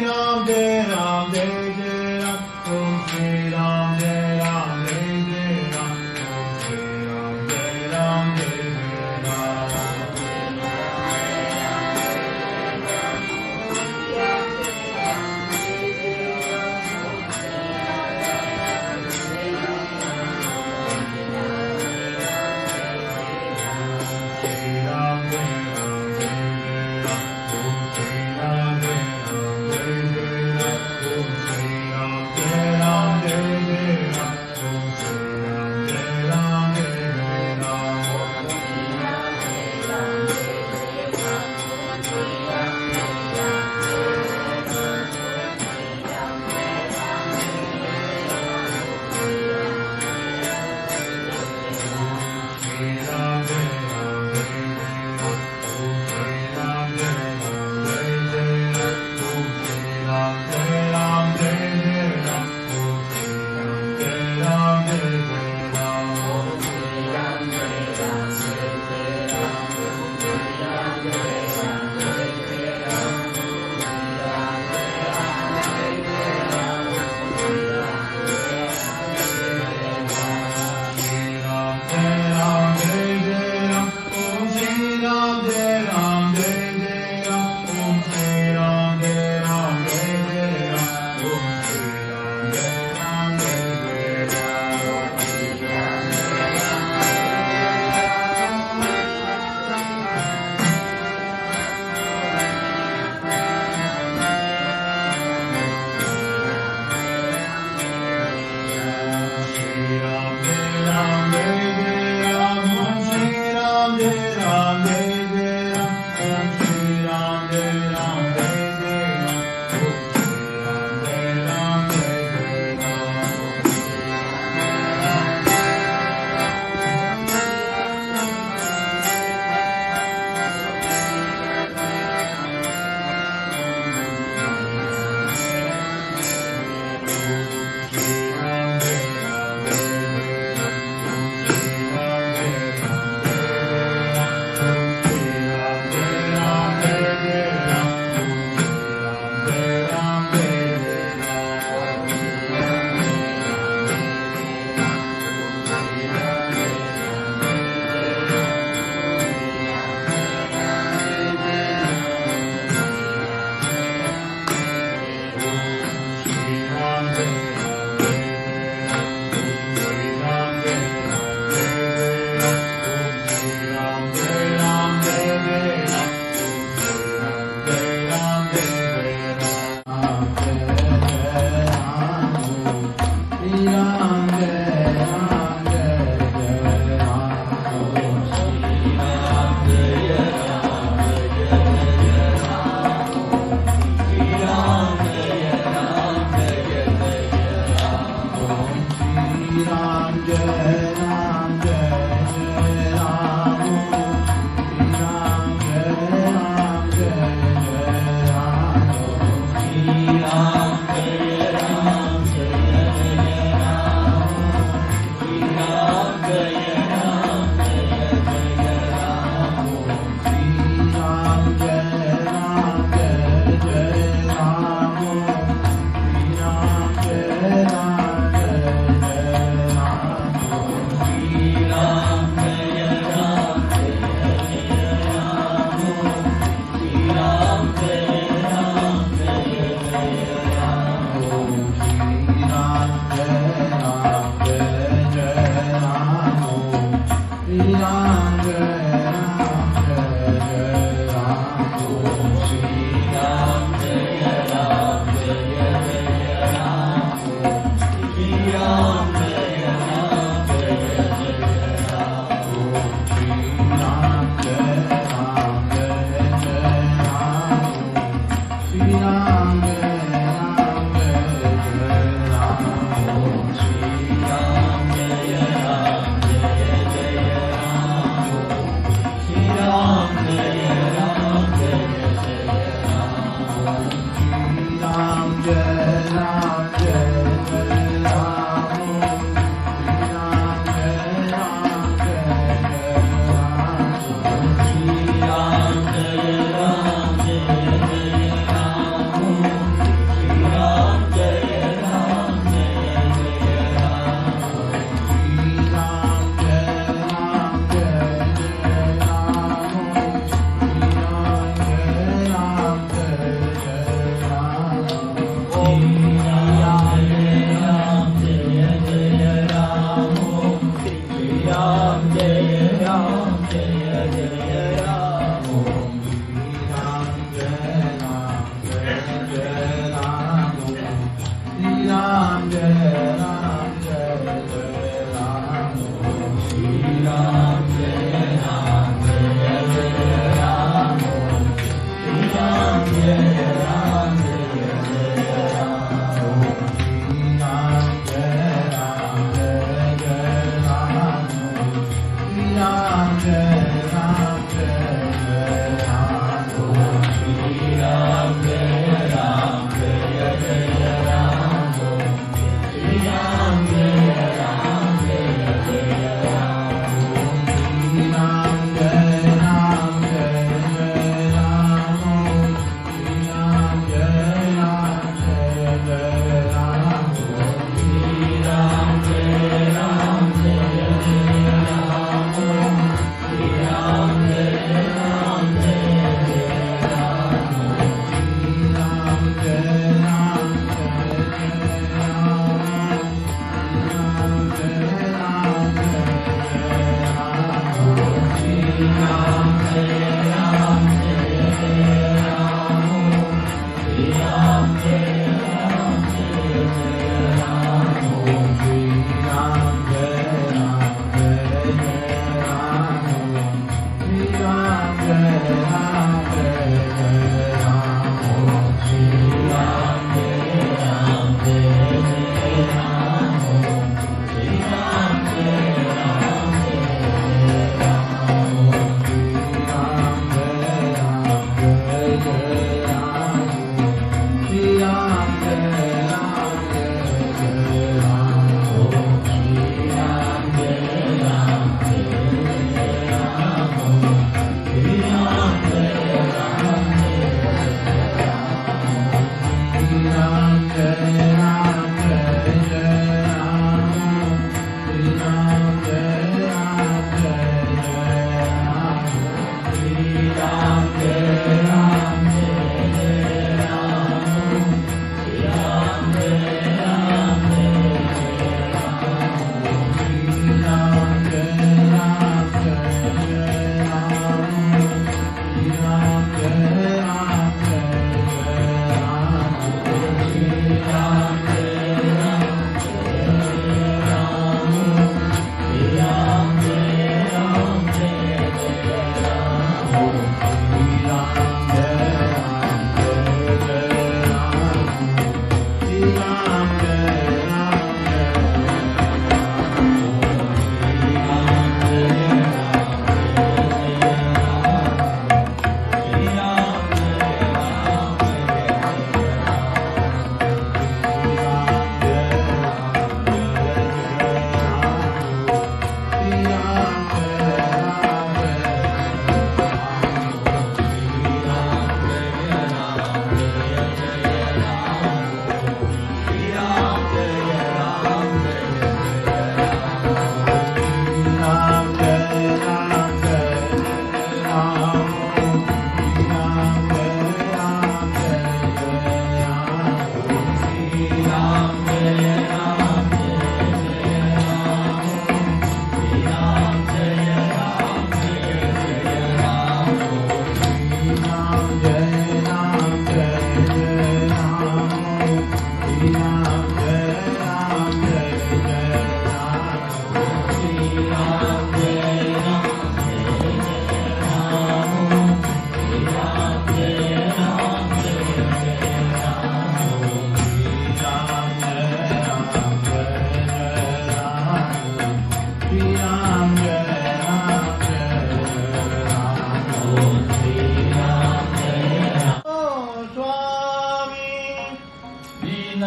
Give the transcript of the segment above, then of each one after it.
Ram Jai Ram Jai Jai Ram Om Shri Ram Jai Ram Jai Jai Ram Om Shri Ram Jai Ram Jai Jai Ram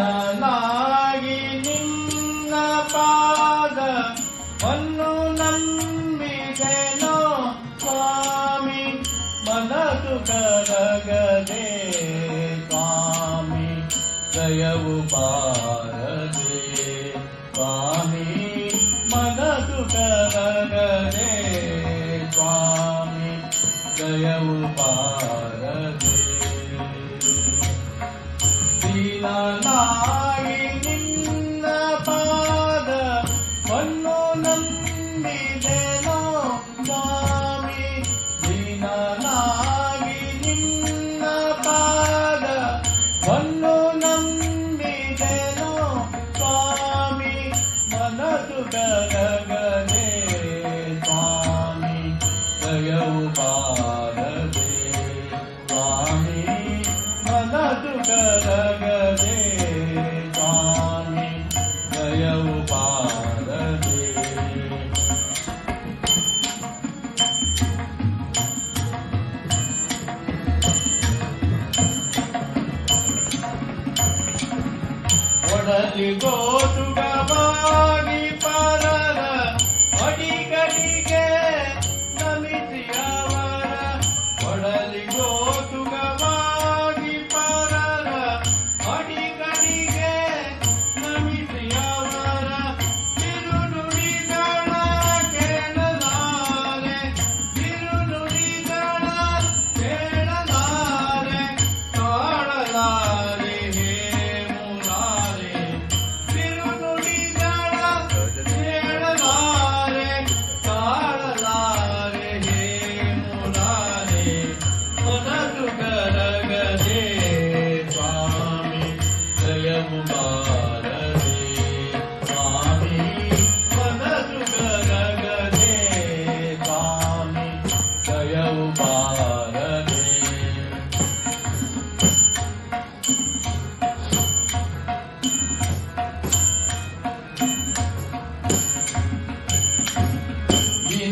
ದೀನನಾಗಿ ನಿನ್ನ ಪಾದವನ್ನು ನಂಬಿದೆನೋ ಸ್ವಾಮಿ, ಮನದು ಕರಗದೆ ಸ್ವಾಮಿ, ದಯವು ಬಾರದೆ ಸ್ವಾಮಿ, ಮನದು ಕರಗದೆ ಸ್ವಾಮಿ, ದಯವು ಬಾರದೆ. ದೀನನಾಗಿ ನಿನ್ನ ಪಾದವನ್ನು ನಂಬಿದೆನೋ ಸ್ವಾಮಿ, ದೀನನಾಗಿ ನಿನ್ನ ಪಾದವನ್ನು ನಂಬಿದೆನೋ ಸ್ವಾಮಿ, ಮನದು ಕರಗದೆ ಸ್ವಾಮಿ, ದಯವು ಬಾರದೆ ಸ್ವಾಮಿ, ಮನದು ಕರಗದೆ ಸ್ವಾಮಿ, ದಯವು ಬಾರದೆ. ಒಡಲಿ ಗೋಟುಗವಾಗಿ ಪರರ ಅಡಿಗಡಿಗೆ ನಮಿಸಿ ಅವರ, ಒಡಲಿ ಗೋಟುಗವಾಗಿ ಪರರ ಅಡಿಗಡಿಗೆ ನಮಿಸಿ ಅವರ, ತಿರುನುಡಿಗಳ ಕೇಳಲಾರೆ, ತಿರುನುಡಿಗಳ ಕೇಳಲಾರೆ, ತಾಳಲಾರೆ ಹೇ ಮುರಾರೆ, ತಿರುನುಡಿಗಳ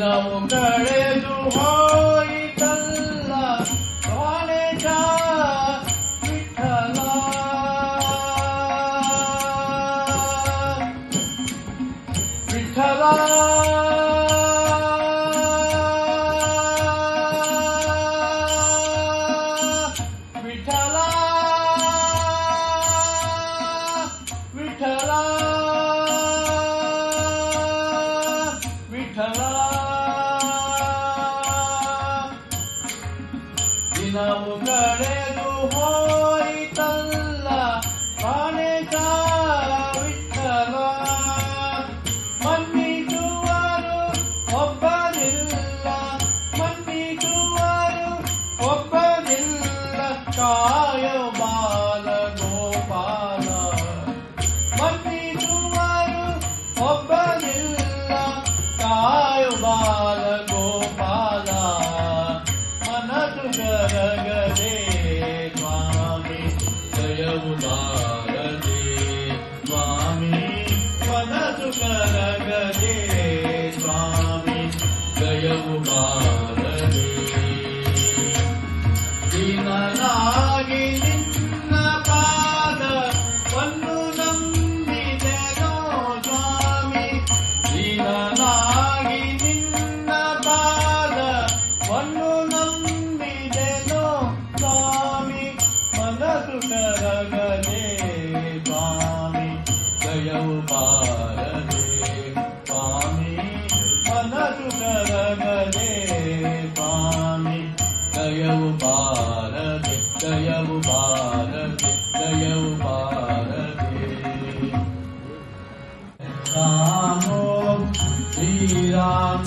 ದಿನವು ಕಳೆದು ಹೋಯಿತಲ್ಲ ಕಾಣೆಗ ವಿಠಲ ವಿಠಲ ವಿಠಲ ವಿಠಲ ವಿಠಲ ದಿನವು ಕಳೆದು ಹೋಯಿತಲ್ಲ ಕಾಣೆಗ ವಿಠಲ ಮನ್ನಿಸುವರು ಒಬ್ಬರಿಲ್ಲ ಮನ್ನಿಸುವರು ಒಬ್ಬರಿಲ್ಲ ಕಾಯ ಬಾಲ ಗೋಪಾಲ ಮನ್ನಿಸುವರು ಒಬ್ಬರಿಲ್ಲ ಕಾಯ ಬಾಲ ಗೋಪಾಲ ಮನದು ಗರಗದೆ ಸ್ವಾಮಿ ಜಯವು ಬಾರದೆ ಸ್ವಾಮಿ ಮನದು ಗರಗದೆ ಸ್ವಾಮಿ ಜಯವು ಬಾರದೆ ದೀನನಾಗಿ ನಿನ್ನ ಪಾದವನ್ನು ನಂಬಿದೆನೋ ಸ್ವಾಮಿ ದೀನನಾಗಿ ನಿನ್ನ ಪಾದವನ್ನು ನಂಬಿದೆನೋ ಸ್ವಾಮಿ ಮನಸ್ಸು ಕರಗದೆ ಸ್ವಾಮಿ ಜಯವು ಬಾರದೆ ಸ್ವಾಮಿ ಮನಸ್ಸು ಕರಗದೆ ಸ್ವಾಮಿ ಜಯವು ಬಾರದೆ ಜಯವು ಬಾರದೆ ಜಯವು ಬಾರದೆ ರಾಮೋ ಶ್ರೀರಾಮ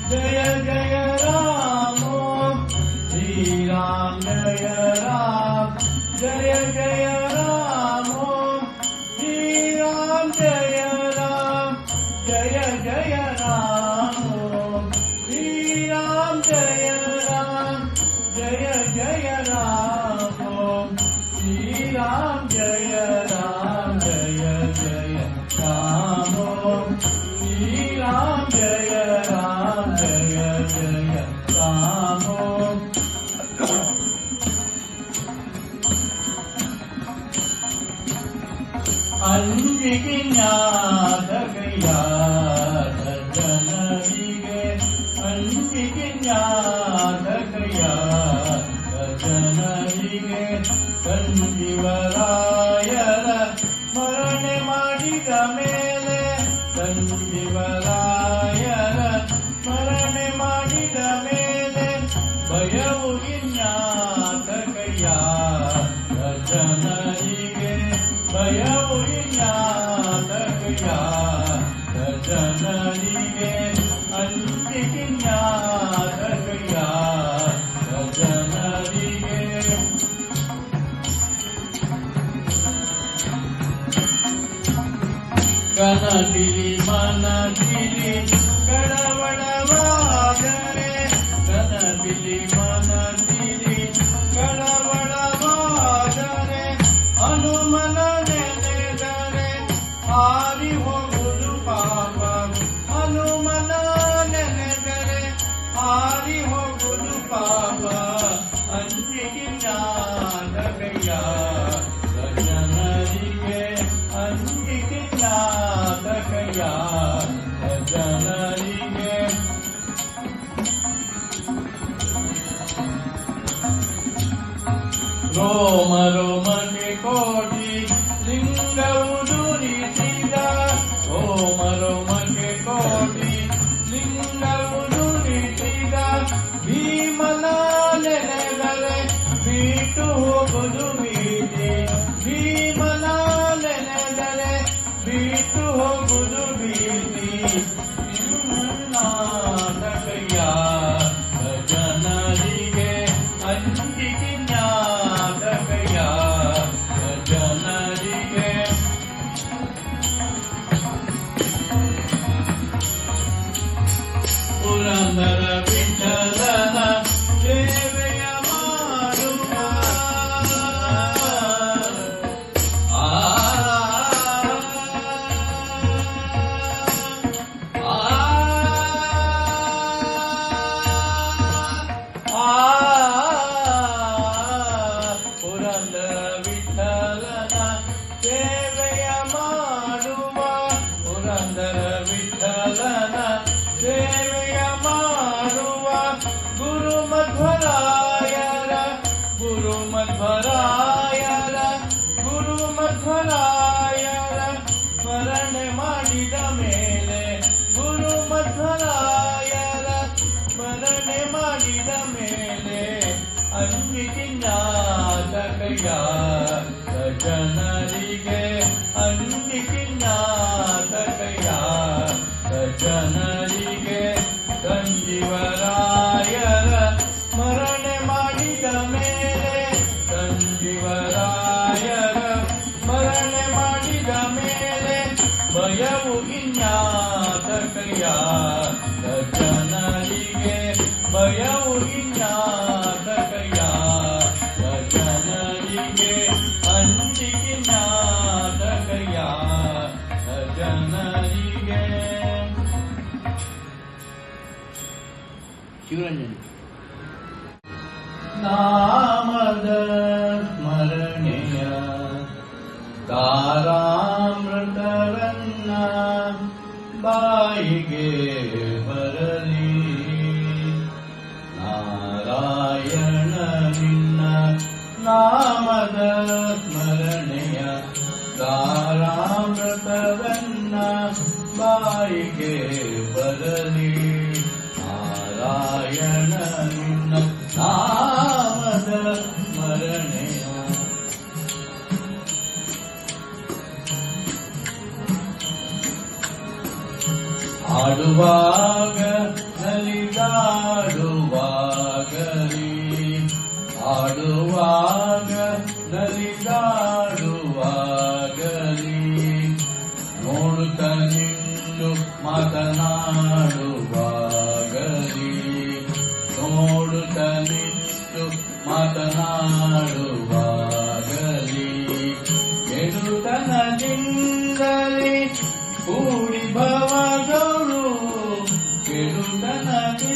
ಜಯ ಜಯ ರಾಮೋ ಶ್ರೀರಾಮ ಜಯ ಜಯ ರಾಮೋ ಶ್ರೀರಾಮ ಜಯ ಜಯ ರಾಮೋ ಶ್ರೀರಾಮ ಜಯ जय राम श्रीराम जय राम जय जय राम श्रीराम जय राम जय जय राम अंजिगिन्यादगया जनरिगे अंजिगिन्यादगया ಜನರಿಗೆ ಸಂಜೀವರಾಯರ ಸ್ಮರಣೆ ಮಾಡಿದ ಮೇಲೆ ಸಂಜೀವರಾಯರ ಸ್ಮರಣೆ ಮಾಡಿದ ಮೇಲೆ ಭಯವು ಇನ್ಯಾತಕಯ್ಯ ಜನರಿಗೆ ಭಯವು ಇನ್ಯಾತಕಯ್ಯ ಜನರಿಗೆ ಅಂಜಿಗಿನ್ಯಾತಕಯ್ಯ ಜನರಿಗೆ ಕನದಿಲಿ ಮನದಿಲಿ ಕಳವಳವಾದರೆ ಕನದಿಲಿ ಮನದಿಲಿ ಕಳವಳವಾದರೆ ಹನುಮನ ನೆನೆದರೆ ಹಾರಿ ಹೋಗುವುದು ಪಾಪ ಹನುಮನ ನೆನೆದರೆ ಹಾರಿ ಹೋಗುವುದು ಪಾಪ ಅಂಜಿಗಿನ್ಯಾದಗಯ್ಯ ಜನರಿಗೆ ಅಂಜಿಗಿನ್ಯಾದಗಯ್ಯ ಜನರಿಗೆ ರೋಮ ರೋಮಕ್ಕೆ ಕೋಟಿ ಲಿಂಗವು ದುರಿಸಿದ ರೋಮ ರೋಮಕ್ಕೆ ಕೋಟಿ ಲಿಂಗವು ದುರಿಸಿದ ಭೀಮನ ನೆನೆದರೆ ಬಿಟ್ಟು ಹೋಗುದು ಬೀದಿ ಭೀಮನ ನೆನೆದರೆ ಬಿಟ್ಟು ಹೋಗುದು ಬೀದಿ ನಾಟಕಯ್ಯ ಜನರಿಗೆ ಅಂಜಿಗಿನ್ಯಾತಕಯ್ಯ ಜನರಿಗೆ ಪುರಂದರ ವಿಠಲನ ಸೇವೆಯ ಮಾಡುವ ಪುರಂದರ ವಿಠಲನ ಸೇವೆಯ ಮಾಡುವ ಗುರುಮಧ್ವರಾಯರ ಗುರುಮಧ್ವರಾಯರ ಗುರುಮಧ್ವರಾಯರ ಸ್ಮರಣೆ ಮಾಡಿದ ಮೇಲೆ ಗುರುಮಧ್ವರಾಯರ ಸ್ಮರಣೆ ಮಾಡಿದ ಮೇಲೆ ಅಂಜಿಕಿನ್ನಾದಕಯ್ಯ ಸಜ್ಜನರಿಗೆ ಅಂಜಿಕಿನ್ನಾದಕಯ್ಯ ಸಜ್ಜನರಿಗೆ ಸಂಜೀವರಾಯರ ಸ್ಮರಣೆ ಮಾಡಿದ ಮೇಲೆ ಸಂಜೀವರಾಯರ ಸ್ಮರಣೆ ಮಾಡಿದ ಮೇಲೆ ಭಯವು ಇನ್ಯಾತಕಯ್ಯ ಸಜ್ಜನರಿಗೆ ಭಯವು ಇನ್ಯಾತಕಯ್ಯ ಸಜ್ಜನರಿಗೆ ಅಂಜಿಕಿನ್ನಾತಕಯ್ಯ ಸಜ್ಜನರಿಗೆ ಶಿವರಂಜನ್ ನಾಮದ ಸ್ಮರಣೆಯ ತಾರಾಮೃತರನ್ನ ಬಾಯಿಗೆ ಬರಲಿ ನಾರಾಯಣ ನಿನ್ನ ನಾಮದ ಸ್ಮರಣೆಯ ತಾರಾಮೃತರನ್ನ ಬಾಯಿಗೆ ಬರಲಿ ನಾರಾಯಣ ನಿನ್ನ ನಾಮದ ಸ್ಮರಣೆಯ ಆಡುವಾಗ ನಲಿದಾಡುವಾಗಲಿ ಆಡುವಾಗ ನಲಿದಾಡುವಾಗಲಿ ನೋಡುತ್ತ ನಿಂದು ಮಾತನಾಡುವಾಗಲಿ ನೋಡುತ್ತ ನಿಂತು ಮಾತನಾಡುವಾಗಲಿ ಕೆಡುತನದಿಂದಲೇ ಕೂಡಿ ಭವಗಳು ಕೆಡುತನದಿಂದಲೇ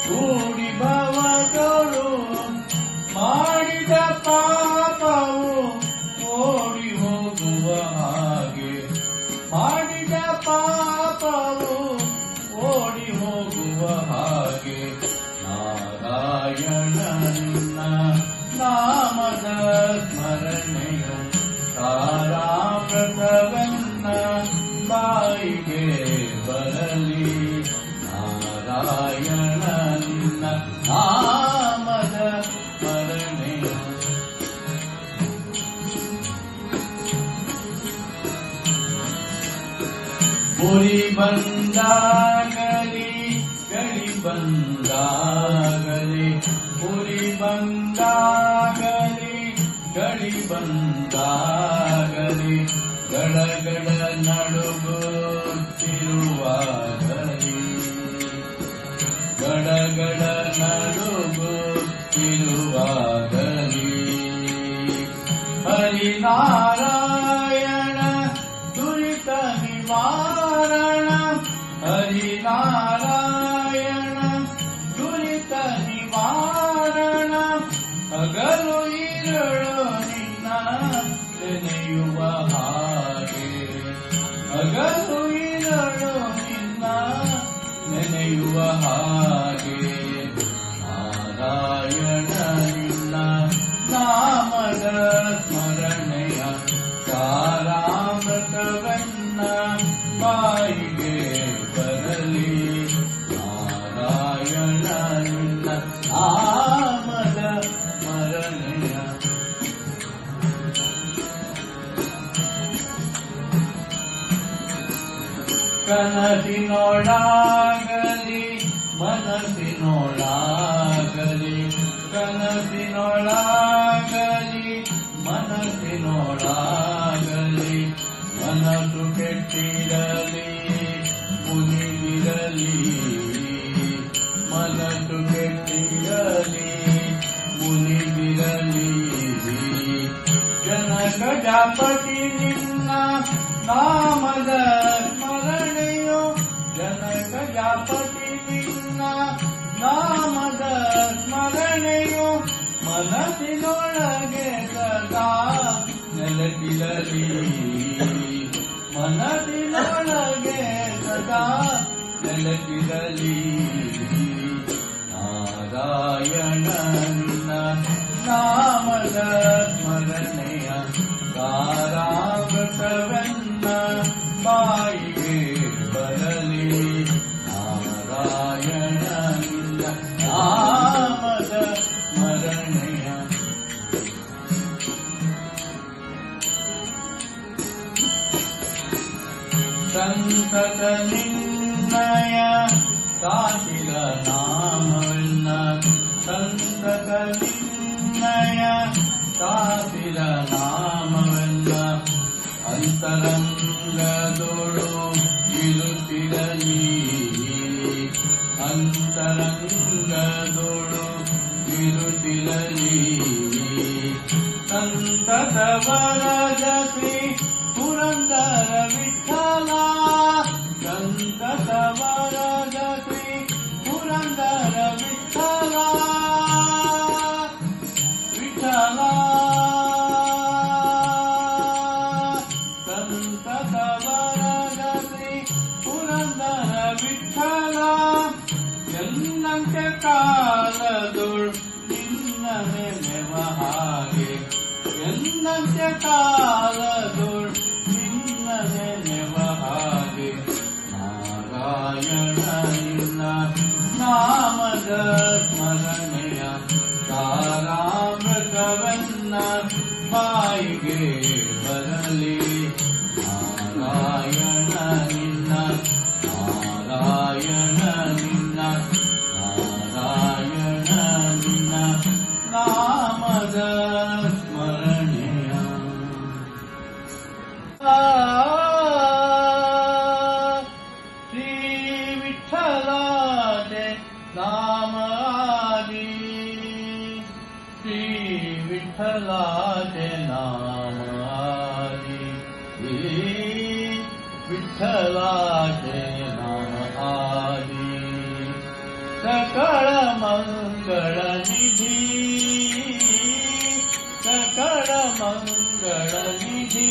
ಕೂಡಿ ಭವಗಳು ಮಾಡಿದ ಪಾಪವು ಓಡಿ ಹೋಗುವ ಹಾಗೆ ಮಾಡಿದ ಪಾಪವು ಓಡಿ ಹೋಗುವ ಹಾಗೆ ನಾರಾಯಣ ನಿನ್ನ ನಾಮದ ಸ್ಮರಣೆಯು ತಾರಾಮೃತವನ್ನ ಬಾಯಿಗೆ ಬರಲಿ ನಾರಾಯಣ ನಿನ್ನ ನಾಮದ ಸ್ಮರಣೆಯು ಪುರಿ ಬಂದಾಗಲಿ ಗಡಿ ಬಂದಾಗಲಿ ಪುರಿ ಬಂದಾಗಲಿ ಗಡಿ ಬಂದಾಗಲಿ ಗಡಗಡ ನಡುಗುತ್ತಿರುವಾಗಲಿ ಗಡಗಡ ನಡುಗುತ್ತಿರುವಾಗಲಿ ಹರಿನಾರಾಯಣ ದುರಿತ ನಿವಾರಣ ಹರಿನಾರಾಯಣ ದುರಿತ ನಿವಾರಣ ಹಗಲು ಇರಳು ನಿನ್ನ ನೆನೆಯುವ ಹಾಗೆ ಹಗಲು ಇರಳು ನಿನ್ನ ನೆನೆಯುವ ಹಾಗೆ ನಾರಾಯಣ ನಿನ್ನ ನಾಮದ ಸ್ಮರಣೆಯ ತಾರಾಮೃತವನ್ನ ಬಾಯಿಗೆ ಬರಲಿ ನಾರಾಯಣ ನಿನ್ನ ನಾಮದ ಸ್ಮರಣೆಯ ಕನಸಿನೊಳಾಗಲಿ ಮನಸ್ಸಿನೊಳಾಗಲಿ ಕನಸಿನೊಳಾಗಲಿ ಮನಸ್ಸಿನೊಳಾಗಲಿ ಮನಸ್ಸು ಕೆಟ್ಟಿರಲಿ ಮುನಿದಿರಲಿ ಮನಸ್ಸು ಕೆಟ್ಟಿರಲಿ ಮುನಿದಿರಲಿ ಜನಕ ಜಾಪತಿ ನಿನ್ನ ನಾಮದ ಸ್ಮರಣೆಯೋ ಜನಕ ಜಾಪತಿ ನಿನ್ನ ನಾಮದ ಸ್ಮರಣೆಯೋ मनसिनोळगे सदा ನೆಲಕಿರಲಿ ಮನದಿನೊಳಗೆ ಸದಾ ನೆಲಕಿರಲಿ ನಾರಾಯಣ ನಿನ್ನ ನಾಮದ ಸ್ಮರಣೆಯ ಕಾರಾಮೃತವೆನ್ನ ಬಾಯಿಗೆ ಬರಲಿ ನಾರಾಯಣ ನಿನ್ನ ನಾಮದ ಸ್ಮರಣೆಯ ಸಂತತ ನಿನ್ನಯ ಸಾಹಿರ ನಾಮವನ್ನ ಸಂತತ ನಿನ್ನಯ ಸಾಹಿರ ನಾಮವನ್ನ ಅಂತರಂಗದೋಳು ಇರುತ್ತಿರಲಿ ಅಂತರಂಗದೋಳು ಇರುತ್ತಿರಲಿ ಸಂತತ ವರದ ಶ್ರೀ ಪುರಂದರ ವಿಠಲ ಸಂತತ ವರದ ಶ್ರೀ ಪುರಂದರ ವಿಠಲ ವಿಠಲ ಸಂತತ ವರದ ಶ್ರೀ ಪುರಂದರ ವಿಠಲ ಎನ್ನಂತೆ ಕಾಲದೊಳು ನಿನ್ನ ನೆನೆವ ಹಾಗೆ ಎನ್ನಂತೆ ಕಾಲದೊಳು ನಿನ್ನ ನೆನೆವ ಹಾಗೆ ನಾರಾಯಣ ನಿನ್ನ ನಾಮದ ಸ್ಮರಣೆಯ ತಾರಾಮೃತವನ್ನ ಬಾಯಿಗೆ ಬರಲಿ ನಾರಾಯಣ ನಿನ್ನ ನಾರಾಯಣ ನಿನ್ನ ನಾರಾಯಣ ನಿನ್ನ ನಾಮದ ಸ್ಮರಣೆಯ ಶ್ರೀ ವಿಠ್ಠಲಾದೆ ನಾಮ ಆದಿ ಶ್ರೀ ವಿಠ್ಠಲಾದೆ ನಾಮ ಆದಿ ವಿಠ್ಠಲಾದೆ ನಾಮ ಆದಿ ಸಕಳ ಮಂಗಳ ನಿಧಿ ಸಕಳ ಮಂಗಳ ನಿಧಿ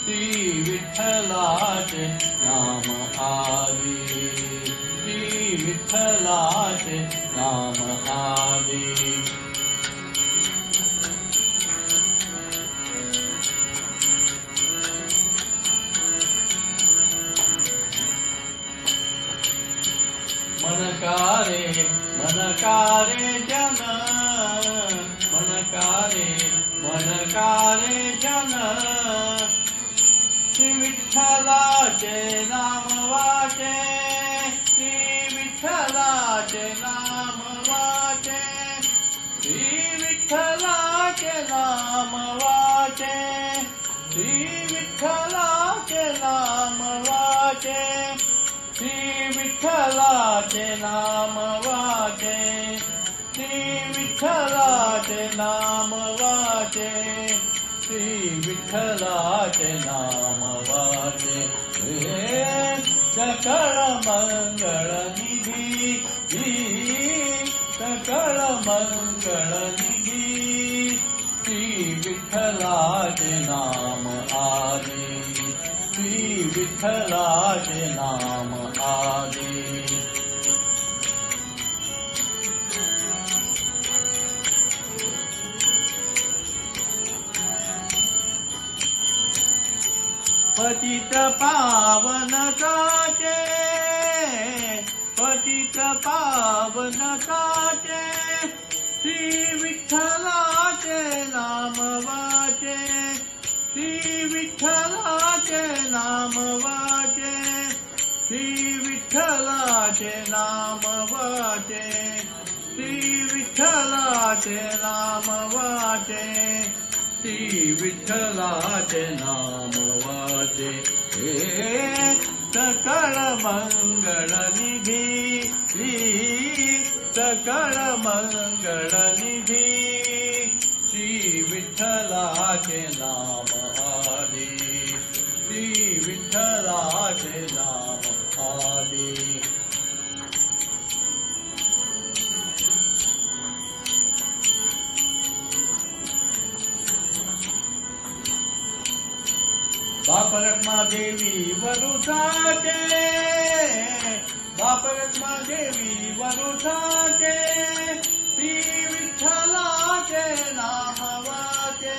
ಶ್ರೀ ವಿಠ್ಠಲಾದೆ ನಾಮ ಆದಿ ಶ್ರೀ ವಿಠ್ಠಲಾದೆ ನಾಮ ಆದಿ मनकारे मनकारे जन मनकारे मनकारे जन श्री विठ्ठलाचे नाम वाचे श्री विठ्ठलाचे नाम वाचे श्री विठ्ठलाचे नाम वाचे श्री विठ्ठलाचे नाम वाचे श्री विठ्ठलाचे नाम वाचे श्री विठ्ठलाचे नाम वाचे श्री विठ्ठलाचे नाम वाचे सकळ मंगळ निधी सकळ मंगळ निधी श्री विठ्ठलाचे नाम आदी श्री विठ्ठलाचे नाम आदी पतित पावन काचे पतित पावन काचे श्री विठ्ठलाचे नाम वाचे श्री विठ्ठलाचे नाम वाचे श्री विठ्ठलाचे नाम वाचे श्री विठ्ठलाचे नाम वाचे श्री विठ्ठलाचे नाम वाचे सकळ मंगळ निधी सकळ मंगळ निधी श्री विठ्ठलाचे नाम आदी श्री विठ्ठलाचे नाम आदी बाप रखमादेवी वरुसाचे, बाप रखमादेवी वरुसाचे, श्री विठ्ठलाचे नाम वाचे,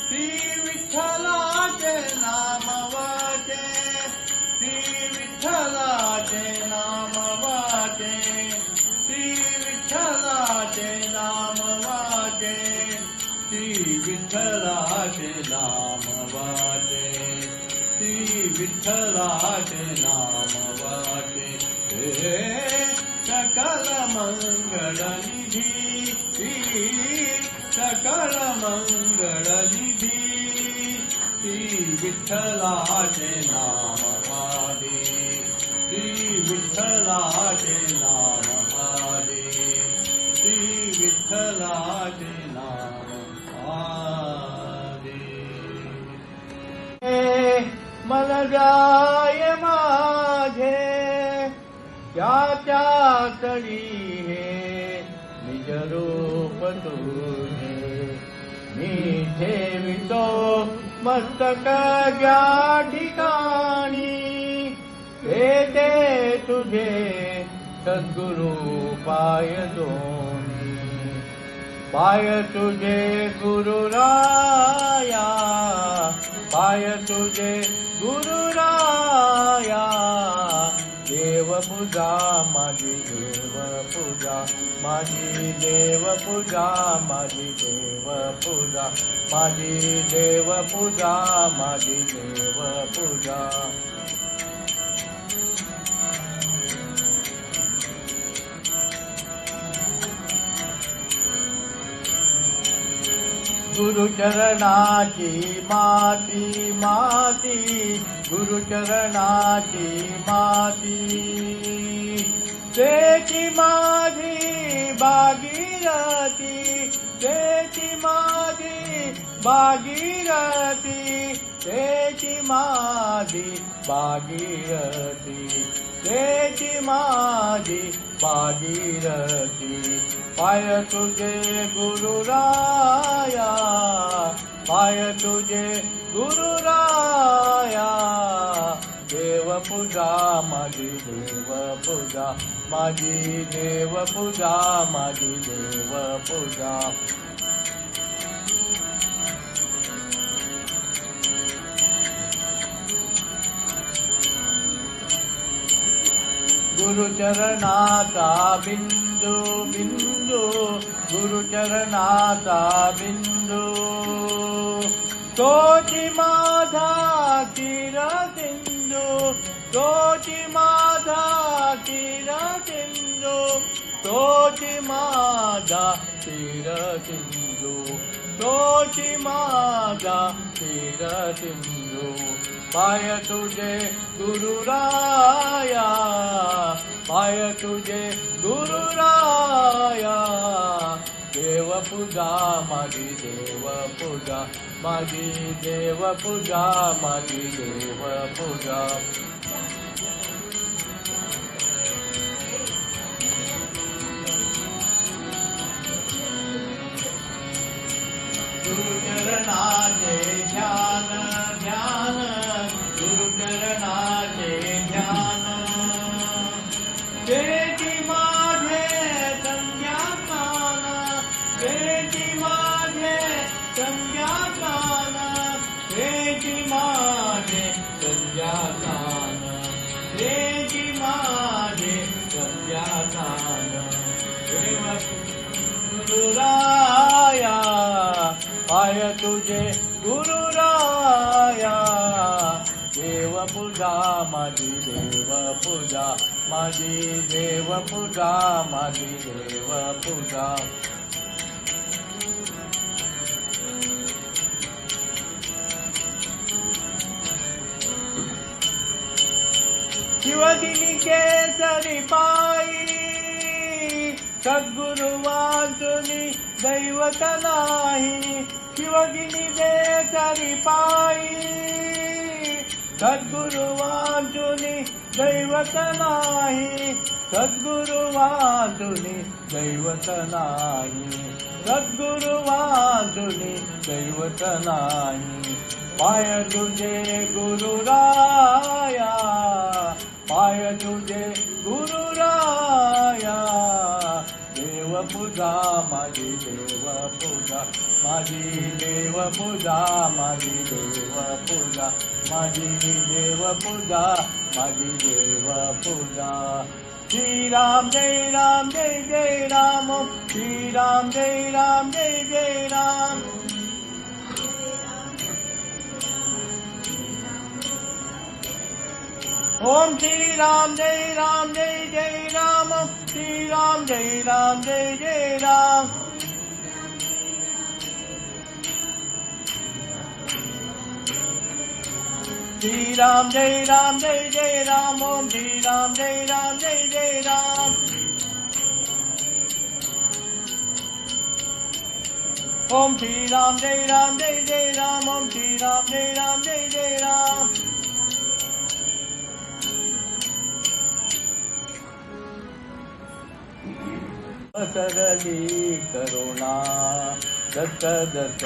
श्री विठ्ठलाचे नाम वाचे, श्री विठ्ठलाचे नाम वाचे, श्री विठ्ठलाचे नाम वाचे, श्री विठ्ठलाचे नाम वाचे, श्री विठ्ठलाचे नाम वाचे. हे सकल मंगल निधी, सकल मंगल निधी, श्री विठ्ठलाचे नाम आदे, श्री विठ्ठलाचे नाम आदे, श्री विठ्ठलाचे नाम आदे. मन जाय माझे त्याच्या तळी हे निज रूप तुझे, मी ठेवितो मस्तक ज्या ठिकाणी, ते तुझे सद्गुरु पाय दोन्ही, पाय तुझे गुरुराया, पाय तुझे गुरुराया. देव पूजा माझी देव पूजा, माझी देव पूजा, माझी देव पूजा, माझी देव पूजा, माझी देव पूजा. गुरुचरणाची माती माती, गुरुचरणाची माती, तेची माझी भागीरथी, तेची माझी भागीरथी, तेची माझी भागीरथी, तेची माझी भागीरथी. पाय तुझे गुरुराया, पाय तुझे गुरुराया. देव पूजा माझी देव पूजा, माझी देव पूजा, माझी देव पूजा. गुरुचरणाचा बिंदू बिंदू, गुरुचरणाचा बिंदू, तोची माझा चिर सिंधू, तोची माझा चिर सिंधू, तोची माझा चिर सिंधू, तोची माझा चिर सिंधू. पाय तुझे गुरुराया, पाय तुझे गुरुराया. देव पूजा माझी देव पूजा, माझी देव पूजा, माझी देव पूजा. गुरुचरणाचे ध्यान ध्यान, गुरुचरणाचे ध्यान, तेची माझे संज्ञान, तेची माझे संज्ञान, तेची माझे संज्ञान, तेची माझे संज्ञान. देव गुरुराया, पाय तुझे गुरुराया. देव पूजा माझी देव पूजा, माझी देव पूजा, माझी देव पूजा. शिवदिनी केसरी पायी, सद्गुरु वाचुनी दैवत नाही. शिवगिनी केसरी पायी, सद्गुरु वाचुनी दैवत नाही, सद्गुरु वाचुनी दैवत नाही, सद्गुरु वाचुनी दैवत नाही पाय तुझे गुरुराया पाय तुझे गुरुराया देव पूजा माझी देव पूजा माझी देव पूजा माझी देव पूजा माझी देव पूजा माझी देव पूजा श्रीराम जय राम जय जय राम श्रीराम जय राम जय जय राम ओम श्री राम जय जय राम श्री राम जय जय राम श्री राम जय जय राम ओम श्री राम जय जय राम ओम श्री राम जय जय राम ओम श्री राम जय जय राम सरली करुणा दत्त दत्त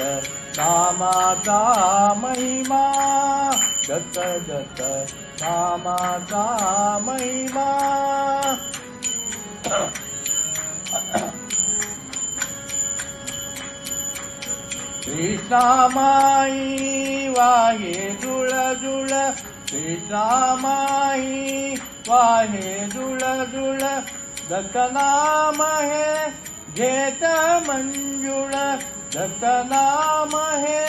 नामाचा महिमा दत्त दत्त नामाचा महिमा कृष्णामाई वाहे जुळ जुळ कृष्णामाई वाहे जुळ जुळ दत्त नाम है घेत मंजुळ दत्त नाम है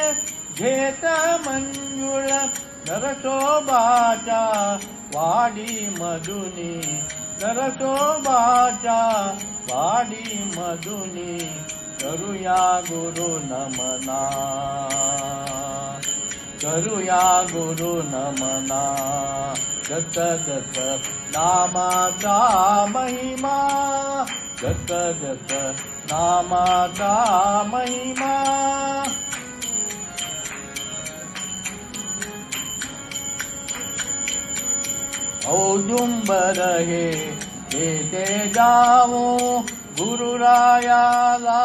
घेत मंजुळ नरशोबाच्या वाडी मधुनी नरशोबाच्या वाडी मधुनी करूया गुरु नमना करूया गुरु नमना दत्त दत्त नामाचा महिमा दत्त दत्त नामाचा महिमा औदुंबर हे येथे जाऊ गुरुरायाला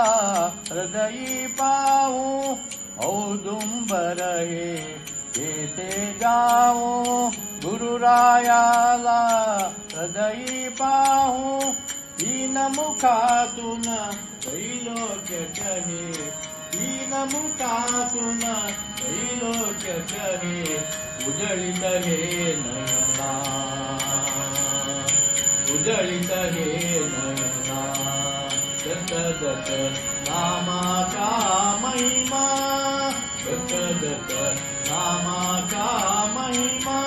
हृदयी पाहू औदुंबर हे येथे जाऊ गुरुरायाला हृदयी पाहू तीन मुखातून त्रैलोक्य कहे तीन मुखातून त्रैलोक्य कहे उजळीत हे नयना उजळीत हे नयना दत्त दत्त नामाचा महिमा दत्त दत्त नामाचा महिमा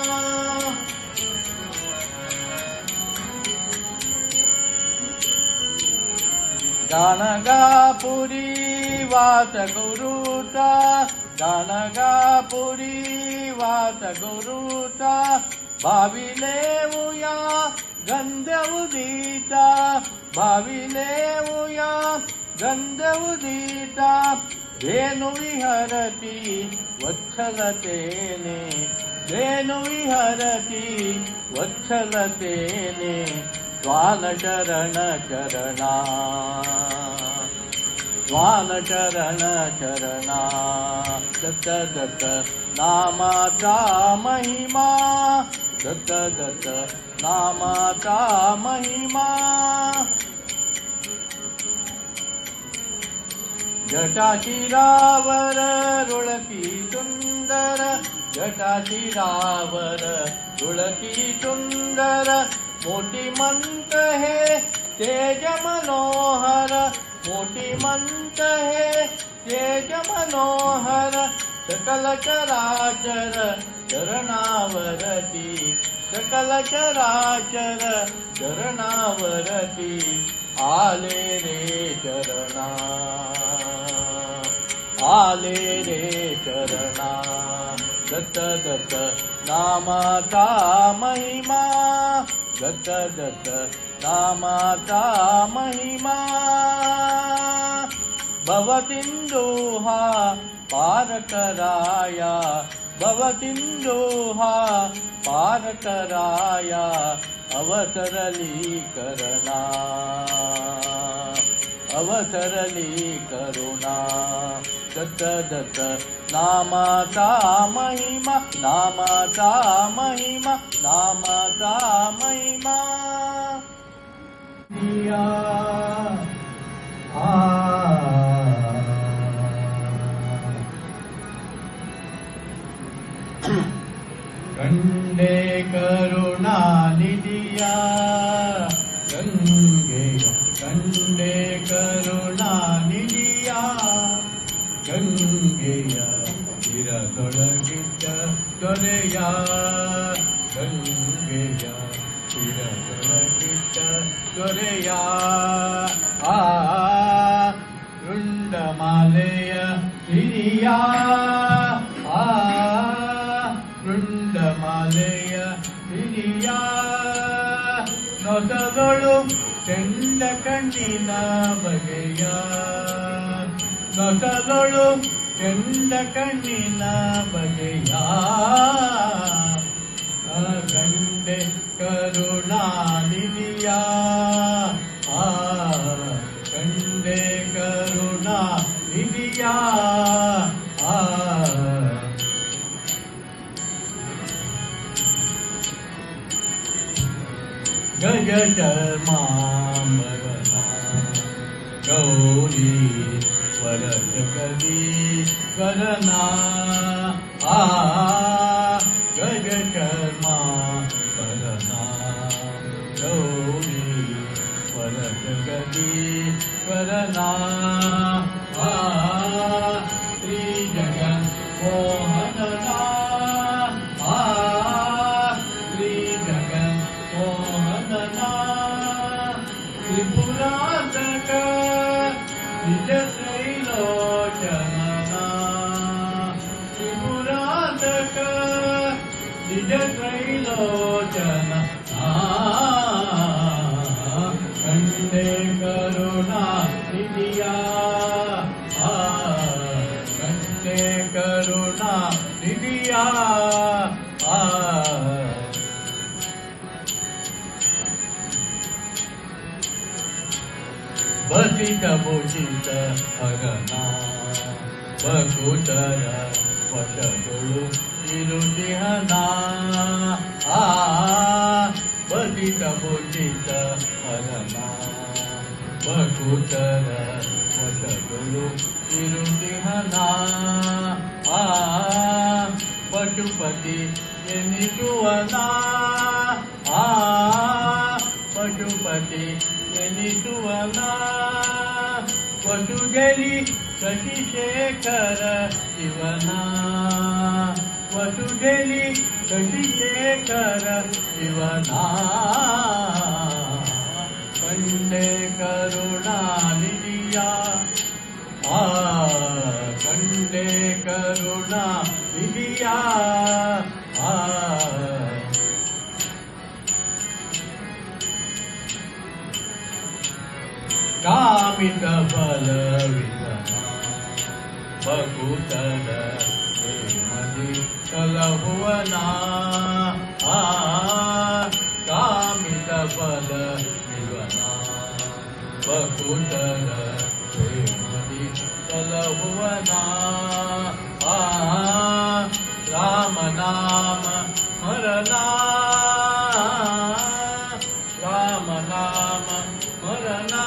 गाणगापुरी वास गुरुचा गाणगापुरी वास गुरुचा भाविले उया गंध उदिता भाविले उया गंध उदिता धेनु विहरती वत्सलतेने धेनु विहरती वत्सलतेने स्वान चरण चरणा स्वान चरण चरणा दत्त दत्त नामाचा महिमा दत्त दत्त नामाचा महिमा जटाशिरावर रुळती सुंदर जटाशिरावर रुळती सुंदर मोठी मंत हे तेज मनोहर मोठी मंत हे तेज मनोहर सकल चराचर चरणावरती सकल चराचर चरणावरती आले रे चरणा आले रे चरणा दत्त दत्त नामाचा महिमा दत्त दत्त नामाचा महिमा भवतिंदु हा पार कराया भवतिंदु हा पार कराया अवसरली करुणा अवसरली करुणा दत्त दत्त नामाचा महिमा नामाचा महिमा नामाचा महिमा या कंडे करुणा निधिया गंगेय कंडे करुणा निधिया गंगेय ಚಿರದೊಳಗಿದ್ದ ದೊರೆಯ ಗಂಗೆಯ ಚಿರದೊಳಗಿದ್ದ ದೊರೆಯ ಆ ರುಂಡಮಾಲೆಯ ಹಿರಿಯ ಆ ರುಂಡಮಾಲೆಯ ಹಿರಿಯ ನೊಸದೊಳು ಚೆಂಡ ಕಣ್ಣಿನ ಬಗೆಯ ನೊಸದೊಳು ಚೆಂಡ ಕಣ್ಣಿನ ಬಗೆಯ ಕಂಡೆ ಕರುಣಾನಿಧಿಯ ಆ ಕಂಡೆ ಕರುಣಾನಿಧಿಯ ಆ ಗಜ ಚರ್ಮಾಂಬರನ ಗೌರಿ ವರಜಗದಿ ವರನಾ ಆ ಗಜ ಚರ್ಮಾಂಬರನ ಗೌರಿ ವರಜಗದಿ ವರನಾ ಆ ಶ್ರೀ ಜಗನ್ ಮೋಹನನಾ ಆ ಶ್ರೀ ಜಗನ್ ಮೋಹನನಾ ತ್ರಿಪುರಾಂತಕ ನಿಜ ತ್ರೈಲೋಚನನಾ ತ್ರಿಪುರಾಂತಕ ನಿಜ ತ್ರೈಲೋಚನ ಕಂಡೆ ಕರುಣಾ ನಿಧಿಯ ಕಂಡೆ ಕರುಣಾ ನಿಧಿಯ ಬಸಿತ ಭೂಷಿತ ಹರನಾ ಬಕುತರ ವಶಗಳು ಇರುದಿಹನಾ ಆ ಬಸಿತ ಭೂಷಿತ ಹರನಾ ಬಕುತರ ವಶಗಳು ಇರುದಿಹನಾ ಆ ಪಶುಪತಿ ಎನಿಸುವನಾ ಆ ಪಶುಪತಿ ಎನಿಸುವನಾ ವಸುಜಲಿ ಶಶಿಶೇಖರ ಶಿವನಾ ವಸುಜಲಿ ಶಶಿಶೇಖರ ಶಿವನಾ ಕಂಡೆ ಕರುಣಾನಿಧಿಯ ಆ ಕಂಡೆ ಕರುಣಾನಿಧಿಯ ಆ ಕಾಮಿತ ಫಲವಿದನಾ ಬಕುತರ ಪ್ರೇಮದಿ ಕಲಹುವನಾ ಆ ಕಾಮಿತ ಫಲವಿದನಾ ಬಕುತರ ಪ್ರೇಮದಿ ಕಲಹುವನಾ ಆ ರಾಮನಾಮ ಸ್ಮರಣಾ ರಾಮನಾಮ ಸ್ಮರಣಾ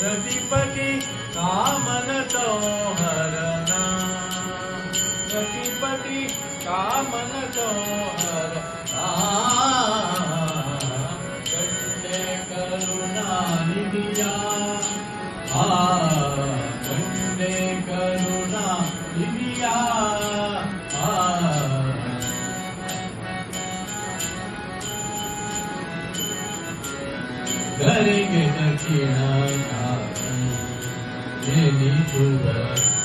ರತಿಪತಿ ಕಾಮನ ಸೋಹರನಾ ರತಿಪತಿ ಕಾಮನ ಸೋಹರನಾ ಕಂಡೆ ಕರುಣಾನಿಧಿಯ ಆ ಕಂಡೆ ಕರುಣಾನಿಧಿಯ ಆ ಗರಿಗೆ ದಕ್ಷಿಣ ಎನಿಸುವ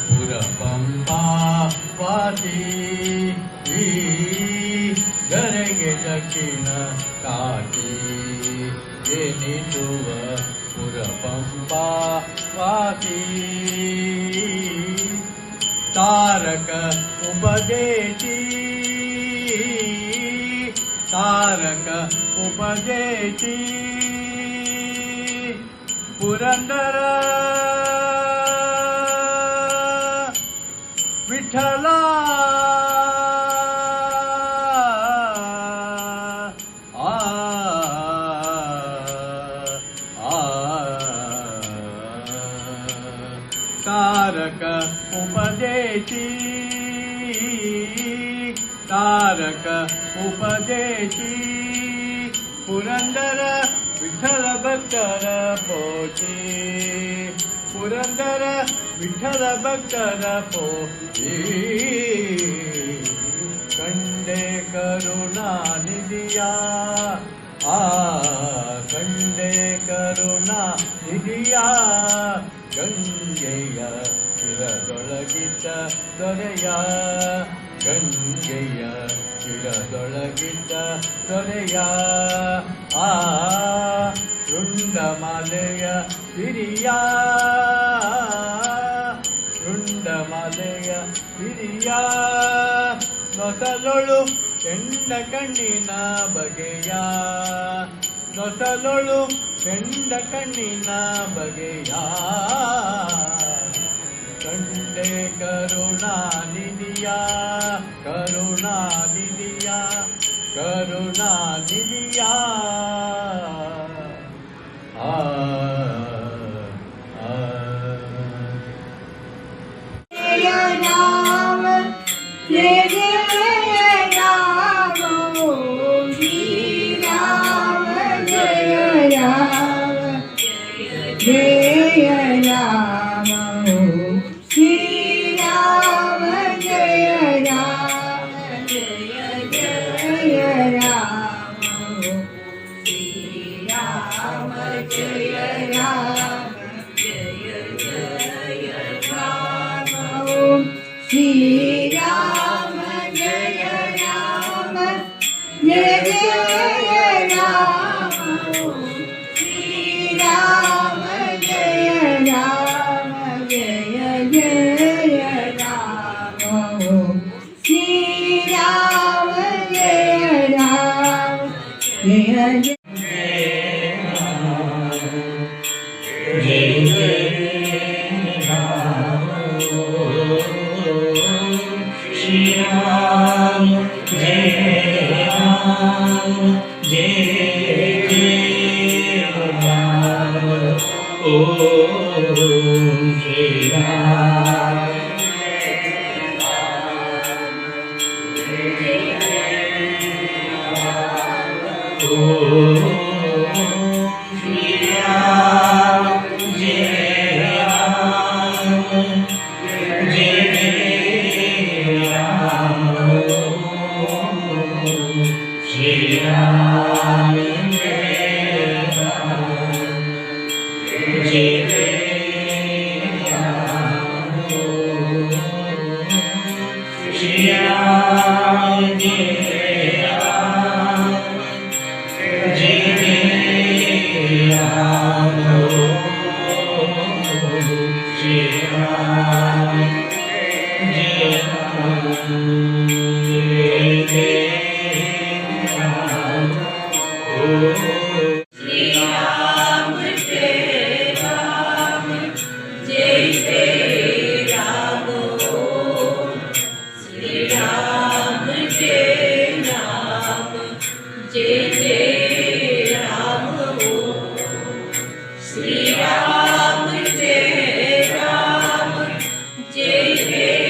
ಪುರ ಪಂಪಾ ವಾಸಿ ಗರಿಗೆ ದಕ್ಷಿಣ ಕಾಶಿ ಎನಿಸುವ ಪುರ ಪಂಪಾ ವಾಸಿ ತಾರಕ ಉಪದೇಶಿ ತಾರಕ ಉಪದೇಶಿ ಪುರಂದರ विठ्ठला आ तारक उपदेशी तारक उपदेशी पुरंदर विठ्ठल भक्तर पोची पुरंदर विठ्ठल भक्तर पोची कंडे करुणा निधिया कंडे करुणा निधिया ಗಂಗೆಯ ಶಿರದೊಳಗಿದ್ದ ದೊರೆಯ ಗಂಗೆಯ ಶಿರದೊಳಗಿದ್ದ ದೊರೆಯ ಆ ಶೃಂಡಮಾಲೆಯ ಸಿರಿಯ ಶೃಂಡಮಾಲೆಯ ಸಿರಿಯ ನೊಸಲೊಳು ಕೆಂಡ ಕಣ್ಣಿನ ಬಗೆಯ ನೊಸಲೊಳು ಕೆಂಡ ಕಣ್ಣಿನ ಬಗೆಯ ಕಂಡೆ ಕರುಣಾನಿಧಿಯ ಕರುಣಾನಿಧಿಯ ಕರುಣಾನಿಧಿಯ ಆ जय राम श्री राम जय राम जय जय राम श्री राम जय राम जय जय राम श्री राम जय राम जय जय राम राम जय राम जय जय राम श्री राम जय राम जय जय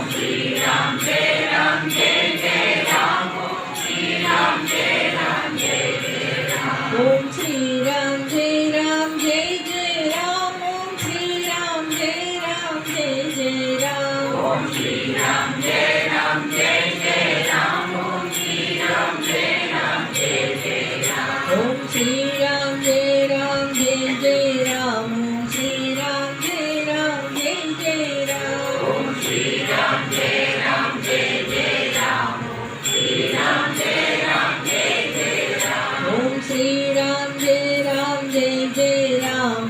ओम श्री राम जय जय राम ओम श्री राम जय जय राम ओम श्री राम जय जय राम ओम श्री राम जय जय राम ओम श्री राम जय जय राम ओम श्री राम जय जय राम ओम श्री राम जय जय राम ओम श्री राम जय जय राम ओम श्री राम जय जय राम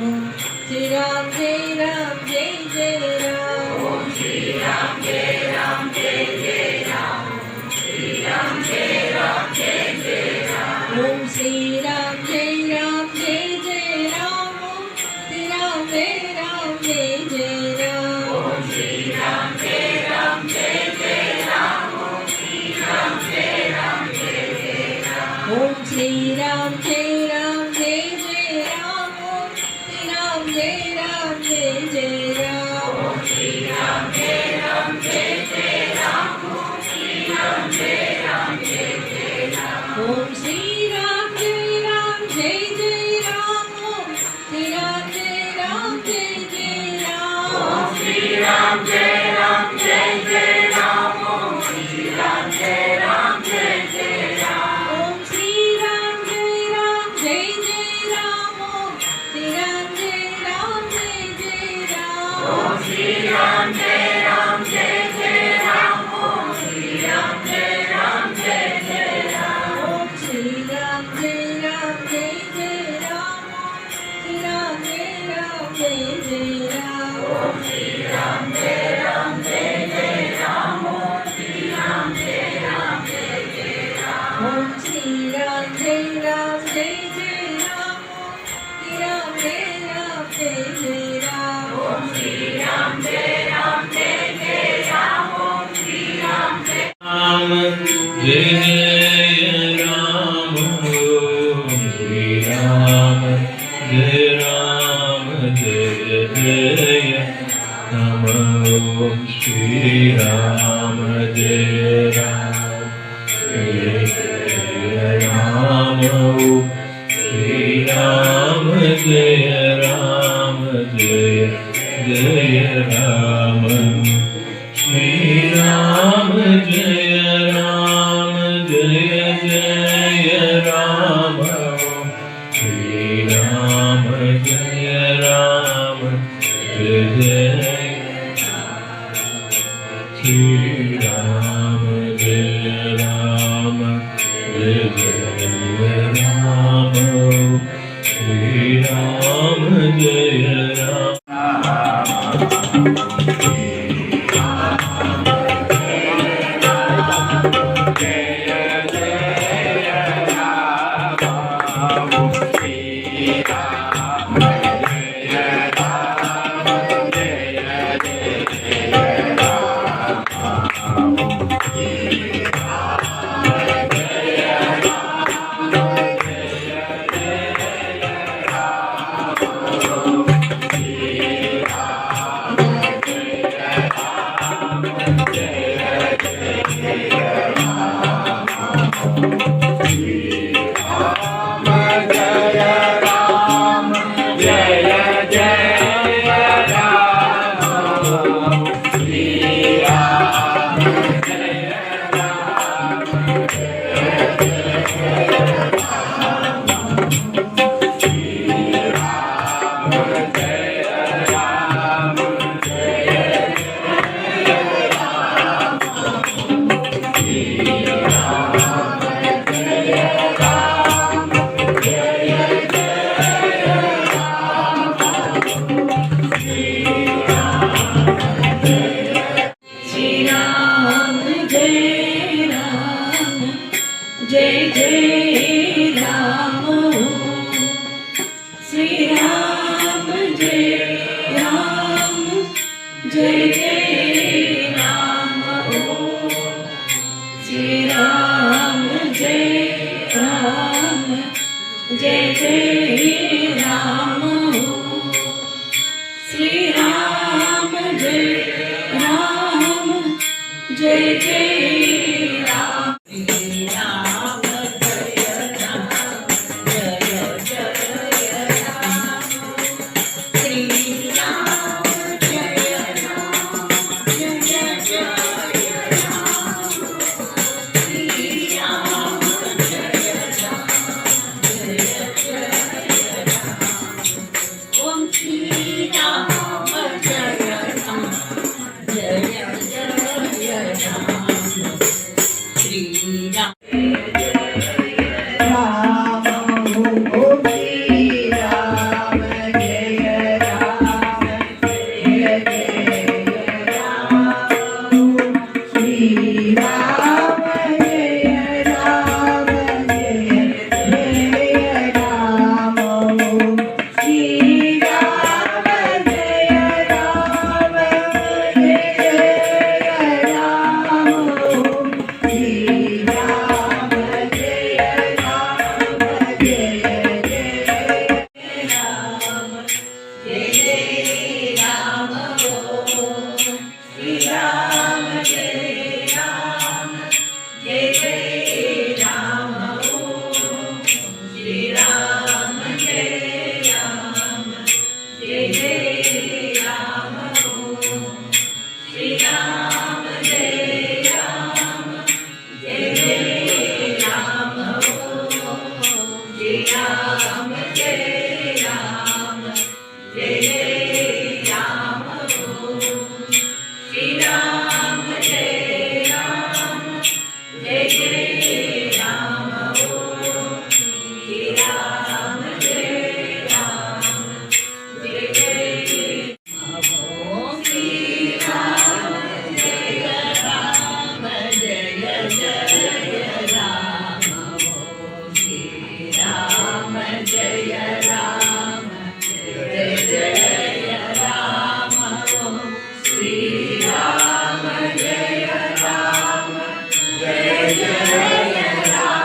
श्री राम जय जय राम ओम श्री राम जय जय राम श्री राम जय जय राम ओम श्री राम जय जय राम श्री राम जय जय राम ओम श्री राम जय जय राम श्री राम जय जय राम ओम श्री राम जय जय राम श्री राम जय जय राम ओम श्री राम जय जय राम श्री राम जय जय राम ओम श्री राम जय जय राम श्री राम जय जय राम ओम श्री राम जय जय राम श्री राम जय जय राम ओम श्री राम जय जय राम श्री राम जय जय राम ओम श्री राम जय जय राम श्री राम जय जय राम ओम श्री राम जय जय राम श्री राम जय जय राम ओम श्री राम जय जय राम श्री राम जय जय राम ओम श्री राम जय जय राम श्री राम जय जय राम ओम श्री राम जय जय राम श्री राम जय राम जय राम श्री राम जय जय राम ओम श्री राम जय राम ओम श्री राम जय जय राम श्री राम जय जय राम श्री राम जय श्री राम जय जय राम श्री राम जय राम जय जय राम श्री राम जय जय राम श्री राम जय जय राम श्री राम जय जय जय राम श्री राम जय राम जय जय राम श्री राम जय राम जय जय राम श्री राम जय राम जय जय राम ओम श्री राम जय राम जय जय राम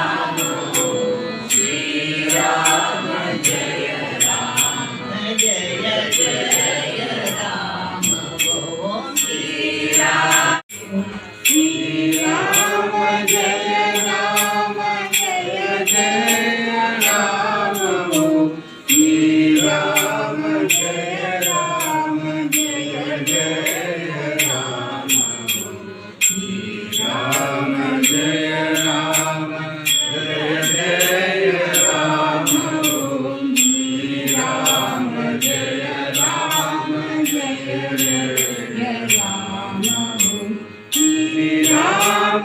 श्री राम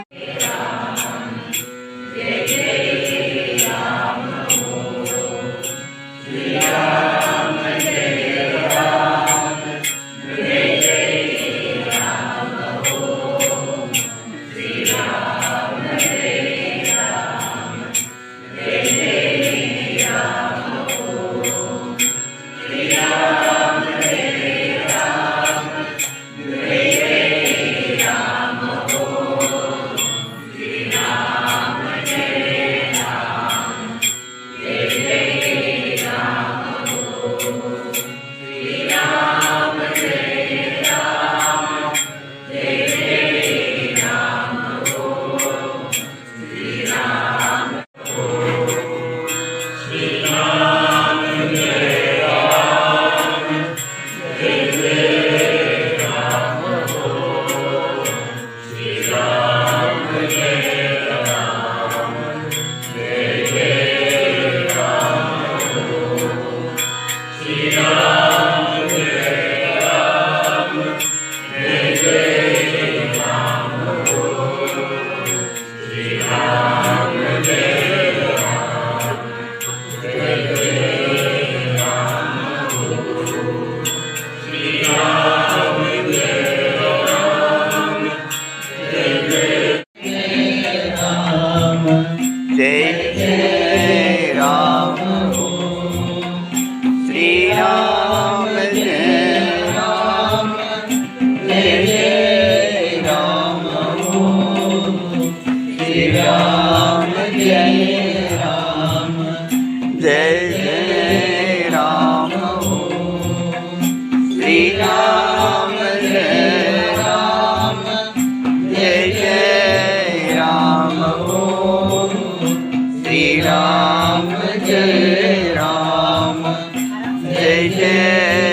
Jai जय जय